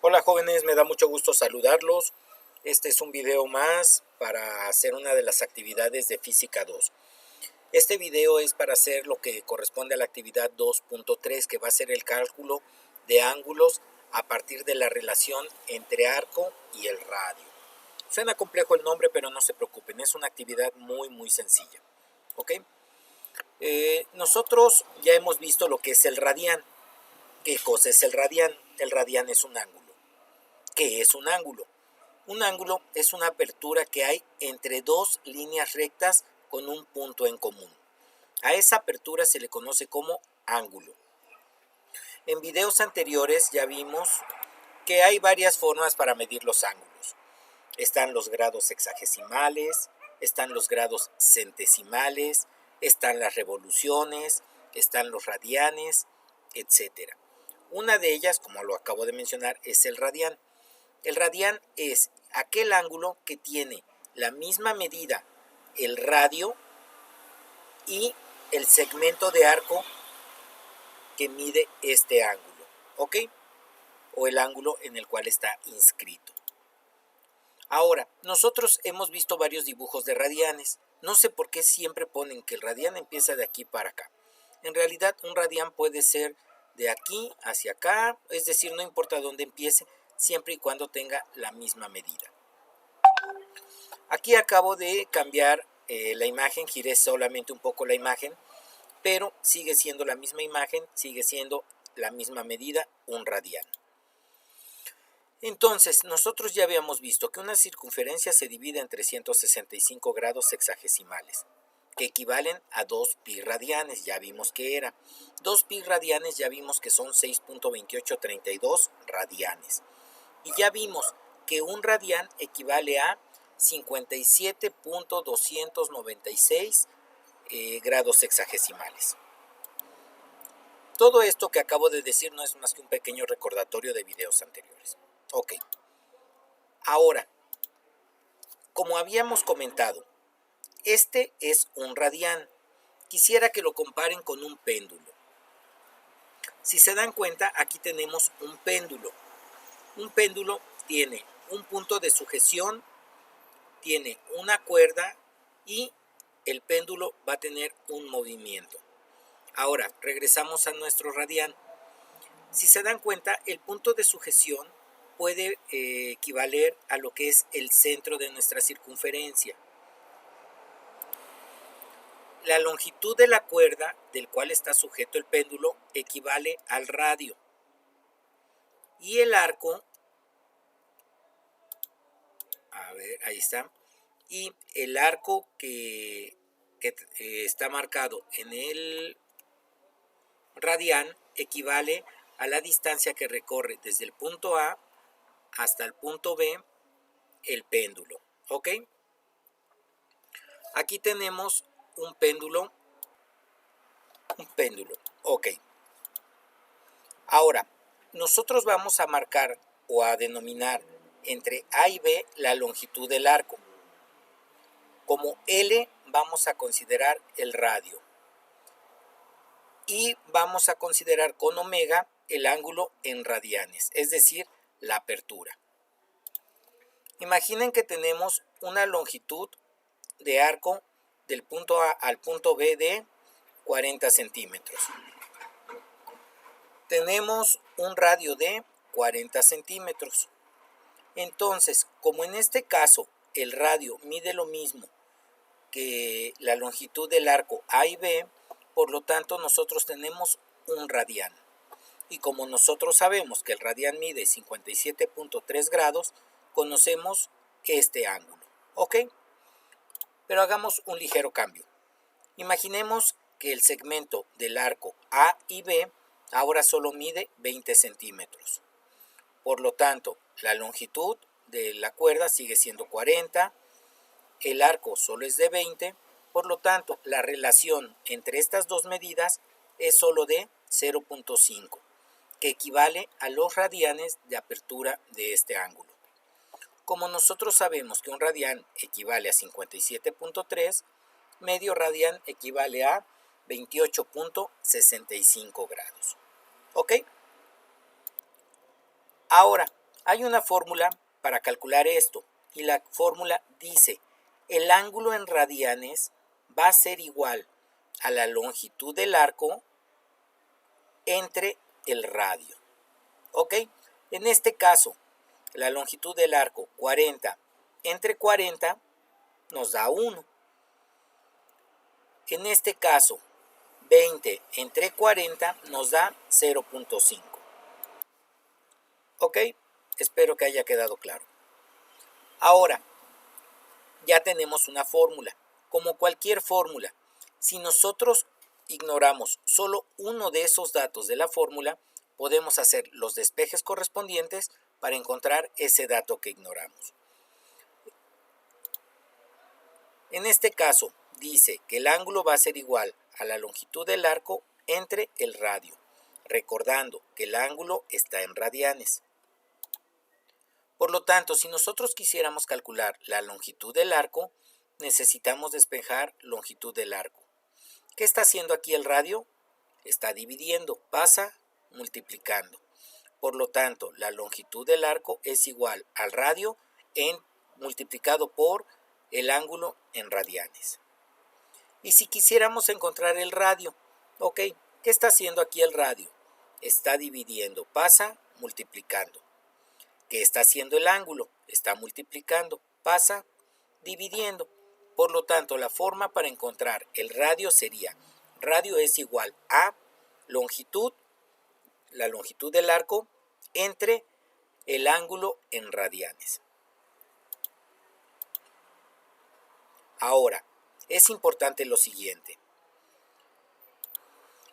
Hola jóvenes, me da mucho gusto saludarlos. Este es un video más para hacer una de las actividades de Física 2. Este video es para hacer lo que corresponde a la actividad 2.3, que va a ser el cálculo de ángulos a partir de la relación entre arco y el radio. Suena complejo el nombre, pero no se preocupen, es una actividad muy sencilla. ¿Ok? Nosotros ya hemos visto lo que es el radián. ¿Qué cosa es el radián? El radián es un ángulo. ¿Qué es un ángulo? Un ángulo es una apertura que hay entre dos líneas rectas con un punto en común. A esa apertura se le conoce como ángulo. En videos anteriores ya vimos que hay varias formas para medir los ángulos. Están los grados sexagesimales, están los grados centesimales, están las revoluciones, están los radianes, etc. Una de ellas, como lo acabo de mencionar, es el radián. El radián es aquel ángulo que tiene la misma medida, el radio y el segmento de arco que mide este ángulo, ¿ok? O el ángulo en el cual está inscrito. Ahora, nosotros hemos visto varios dibujos de radianes. No sé por qué siempre ponen que el radián empieza de aquí para acá. En realidad, un radián puede ser de aquí hacia acá, es decir, no importa dónde empiece, siempre y cuando tenga la misma medida. Aquí acabo de cambiar la imagen, giré solamente un poco la imagen, pero sigue siendo la misma imagen, sigue siendo la misma medida, un radián. Entonces, nosotros ya habíamos visto que una circunferencia se divide en 365 grados sexagesimales, que equivalen a 2 pi radianes, ya vimos que era. 2 pi radianes ya vimos que son 6.2832 radianes. Y ya vimos que un radián equivale a 57.296 grados sexagesimales. Todo esto que acabo de decir no es más que un pequeño recordatorio de videos anteriores. Ok. Ahora, como habíamos comentado, este es un radián. Quisiera que lo comparen con un péndulo. Si se dan cuenta, aquí tenemos un péndulo. Un péndulo tiene un punto de sujeción, tiene una cuerda y el péndulo va a tener un movimiento. Ahora, regresamos a nuestro radián. Si se dan cuenta, el punto de sujeción puede equivaler a lo que es el centro de nuestra circunferencia. La longitud de la cuerda del cual está sujeto el péndulo equivale al radio. Y el arco, a ver, ahí está, y el arco que está marcado en el radián equivale a la distancia que recorre desde el punto A hasta el punto B el péndulo, ¿ok? Aquí tenemos un péndulo, ok. Ahora, nosotros vamos a marcar o a denominar entre A y B la longitud del arco. Como L vamos a considerar el radio y vamos a considerar con omega el ángulo en radianes, es decir, la apertura. Imaginen que tenemos una longitud de arco del punto A al punto B de 40 centímetros. Tenemos un radio de 40 centímetros. Entonces, como en este caso el radio mide lo mismo que la longitud del arco A y B, por lo tanto nosotros tenemos un radián. Y como nosotros sabemos que el radián mide 57.3 grados, conocemos este ángulo. ¿Ok? Pero hagamos un ligero cambio. Imaginemos que el segmento del arco A y B ahora solo mide 20 centímetros. Por lo tanto, la longitud de la cuerda sigue siendo 40, el arco solo es de 20, por lo tanto, la relación entre estas dos medidas es solo de 0.5, que equivale a los radianes de apertura de este ángulo. Como nosotros sabemos que un radián equivale a 57.3, medio radián equivale a 28.65 grados. ¿Ok? Ahora, Hay una fórmula para calcular esto y la fórmula dice, el ángulo en radianes va a ser igual a la longitud del arco entre el radio. ¿Ok? En este caso, la longitud del arco 40 entre 40 nos da 1. En este caso, 20 entre 40 nos da 0.5. ¿Ok? Espero que haya quedado claro. Ahora, ya tenemos una fórmula. Como cualquier fórmula, si nosotros ignoramos solo uno de esos datos de la fórmula, podemos hacer los despejes correspondientes para encontrar ese dato que ignoramos. En este caso, dice que el ángulo va a ser igual a la longitud del arco entre el radio, recordando que el ángulo está en radianes. Por lo tanto, si nosotros quisiéramos calcular la longitud del arco, necesitamos despejar longitud del arco. ¿Qué está haciendo aquí el radio? Está dividiendo, pasa multiplicando. Por lo tanto, la longitud del arco es igual al radio multiplicado por el ángulo en radianes. Y si quisiéramos encontrar el radio, ¿ok? ¿Qué está haciendo aquí el radio? Está dividiendo, pasa multiplicando. ¿Qué está haciendo el ángulo? Está multiplicando, pasa dividiendo. Por lo tanto, la forma para encontrar el radio sería, radio es igual a longitud, la longitud del arco, entre el ángulo en radianes. Ahora, es importante lo siguiente.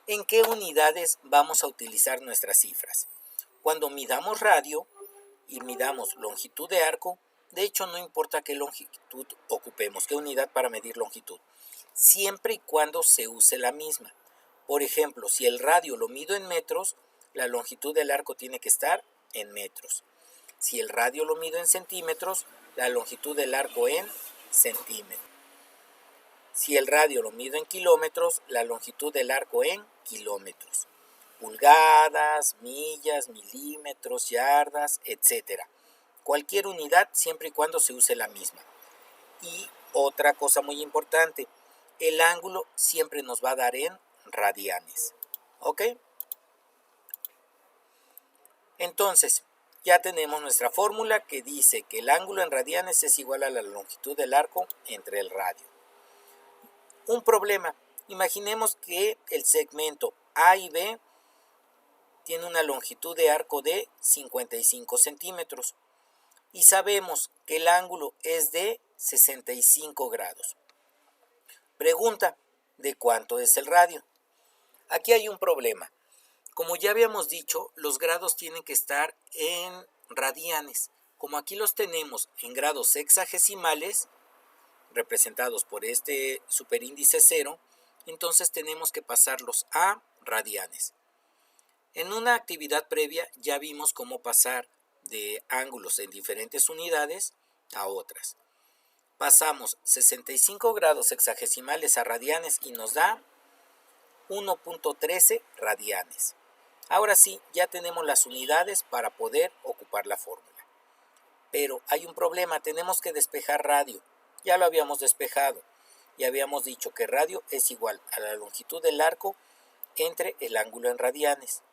¿En qué unidades vamos a utilizar nuestras cifras? Cuando midamos radio y midamos longitud de arco, de hecho no importa qué longitud ocupemos, qué unidad para medir longitud, siempre y cuando se use la misma. Por ejemplo, si el radio lo mido en metros, la longitud del arco tiene que estar en metros. Si el radio lo mido en centímetros, la longitud del arco en centímetros. Si el radio lo mido en kilómetros, la longitud del arco en kilómetros. Pulgadas, millas, milímetros, yardas, etc. Cualquier unidad siempre y cuando se use la misma. Y otra cosa muy importante, el ángulo siempre nos va a dar en radianes. ¿Ok? Entonces, ya tenemos nuestra fórmula que dice que el ángulo en radianes es igual a la longitud del arco entre el radio. Un problema, imaginemos que el segmento A y B tiene una longitud de arco de 55 centímetros y sabemos que el ángulo es de 65 grados. Pregunta, ¿de cuánto es el radio? Aquí hay un problema. Como ya habíamos dicho, los grados tienen que estar en radianes. Como aquí los tenemos en grados sexagesimales, representados por este superíndice 0, entonces tenemos que pasarlos a radianes. En una actividad previa ya vimos cómo pasar de ángulos en diferentes unidades a otras. Pasamos 65 grados sexagesimales a radianes y nos da 1.13 radianes. Ahora sí, ya tenemos las unidades para poder ocupar la fórmula. Pero hay un problema, tenemos que despejar radio. Ya lo habíamos despejado y habíamos dicho que radio es igual a la longitud del arco entre el ángulo en radianes.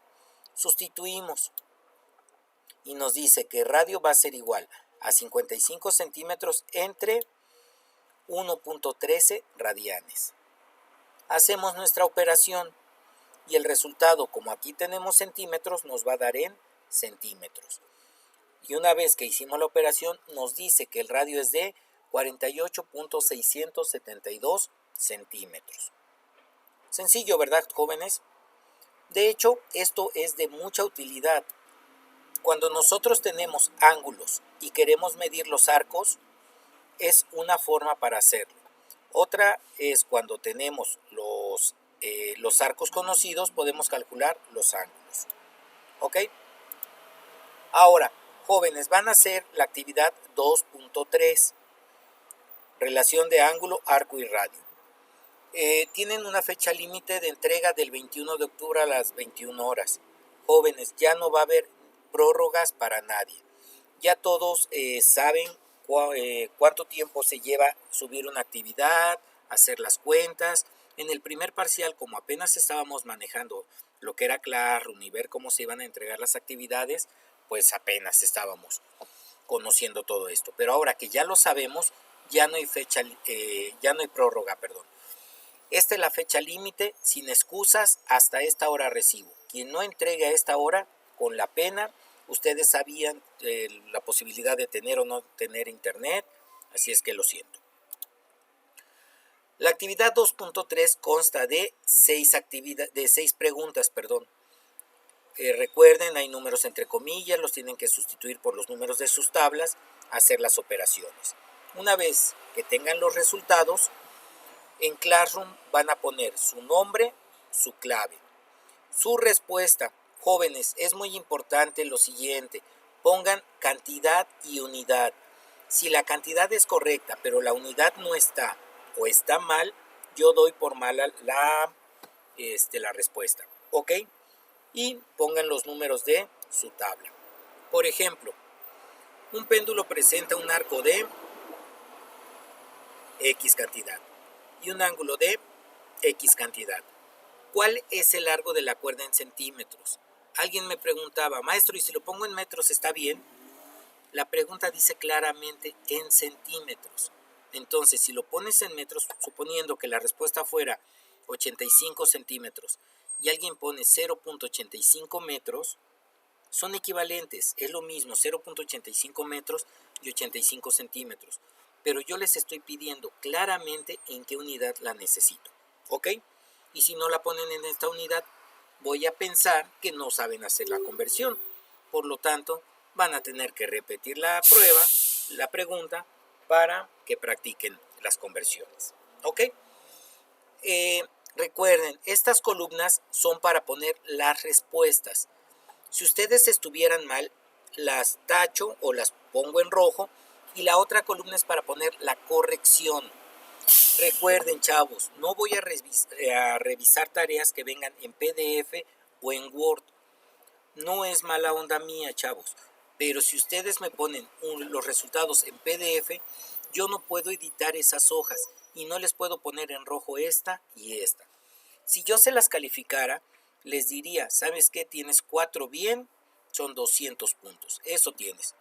Sustituimos y nos dice que radio va a ser igual a 55 centímetros entre 1.13 radianes. Hacemos nuestra operación y el resultado, como aquí tenemos centímetros, nos va a dar en centímetros. Y una vez que hicimos la operación, nos dice que el radio es de 48.672 centímetros. Sencillo, ¿verdad, jóvenes? De hecho, esto es de mucha utilidad. Cuando nosotros tenemos ángulos y queremos medir los arcos, es una forma para hacerlo. Otra es cuando tenemos los arcos conocidos, podemos calcular los ángulos. ¿Ok? Ahora, jóvenes, van a hacer la actividad 2.3. Relación de ángulo, arco y radio. Tienen una fecha límite de entrega del 21 de octubre a las 21 horas. Jóvenes, ya no va a haber prórrogas para nadie. Ya todos saben cuánto tiempo se lleva subir una actividad, hacer las cuentas. En el primer parcial, como apenas estábamos manejando lo que era Classroom y ver cómo se iban a entregar las actividades, pues apenas estábamos conociendo todo esto. Pero ahora que ya lo sabemos, ya no hay fecha, ya no hay prórroga, perdón. Esta es la fecha límite, sin excusas, hasta esta hora recibo. Quien no entregue a esta hora, con la pena, ustedes sabían la posibilidad de tener o no tener internet, así es que lo siento. La actividad 2.3 consta de 6 preguntas, perdón. Recuerden, hay números entre comillas, los tienen que sustituir por los números de sus tablas, hacer las operaciones. Una vez que tengan los resultados, en Classroom van a poner su nombre, su clave, su respuesta. Jóvenes, es muy importante lo siguiente, pongan cantidad y unidad. Si la cantidad es correcta, pero la unidad no está o está mal, yo doy por mala la respuesta, ¿ok? Y pongan los números de su tabla. Por ejemplo, un péndulo presenta un arco de X cantidad y un ángulo de X cantidad. ¿Cuál es el largo de la cuerda en centímetros? Alguien me preguntaba, maestro, ¿y si lo pongo en metros está bien? La pregunta dice claramente en centímetros. Entonces, si lo pones en metros, suponiendo que la respuesta fuera 85 centímetros y alguien pone 0.85 metros, son equivalentes, es lo mismo, 0.85 metros y 85 centímetros. Pero yo les estoy pidiendo claramente en qué unidad la necesito, ¿ok? Y si no la ponen en esta unidad, voy a pensar que no saben hacer la conversión. Por lo tanto, van a tener que repetir la prueba, la pregunta, para que practiquen las conversiones, ¿ok? Recuerden, estas columnas son para poner las respuestas. Si ustedes estuvieran mal, las tacho o las pongo en rojo y la otra columna es para poner la corrección. Recuerden, chavos, no voy a revisar tareas que vengan en PDF o en Word. No es mala onda mía, chavos, pero si ustedes me ponen los resultados en PDF, yo no puedo editar esas hojas y no les puedo poner en rojo esta y esta. Si yo se las calificara, les diría, ¿sabes qué? Tienes 4 bien, son 200 puntos. Eso tienes.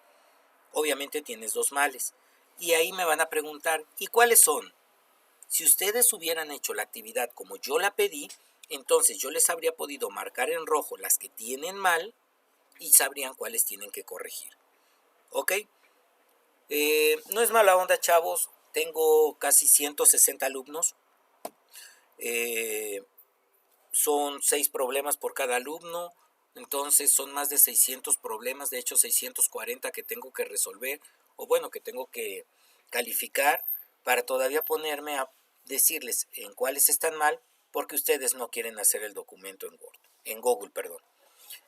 Obviamente tienes 2 males. Y ahí me van a preguntar, ¿y cuáles son? Si ustedes hubieran hecho la actividad como yo la pedí, entonces yo les habría podido marcar en rojo las que tienen mal y sabrían cuáles tienen que corregir. ¿Ok? No es mala onda, chavos. Tengo casi 160 alumnos. Son 6 problemas por cada alumno, entonces son más de 600 problemas, de hecho 640 que tengo que resolver, o bueno, que tengo que calificar para todavía ponerme a decirles en cuáles están mal, porque ustedes no quieren hacer el documento en Google, perdón.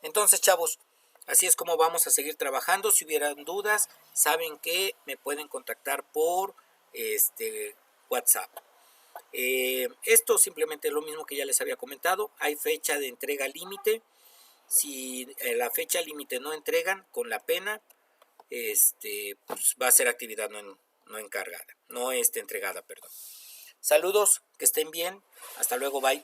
Entonces, chavos, así es como vamos a seguir trabajando. Si hubieran dudas, saben que me pueden contactar por WhatsApp. Esto simplemente es lo mismo que ya les había comentado. Hay fecha de entrega límite. Si la fecha límite no entregan, con la pena, pues va a ser actividad no encargada, no entregada, perdón. Saludos, que estén bien. Hasta luego, bye.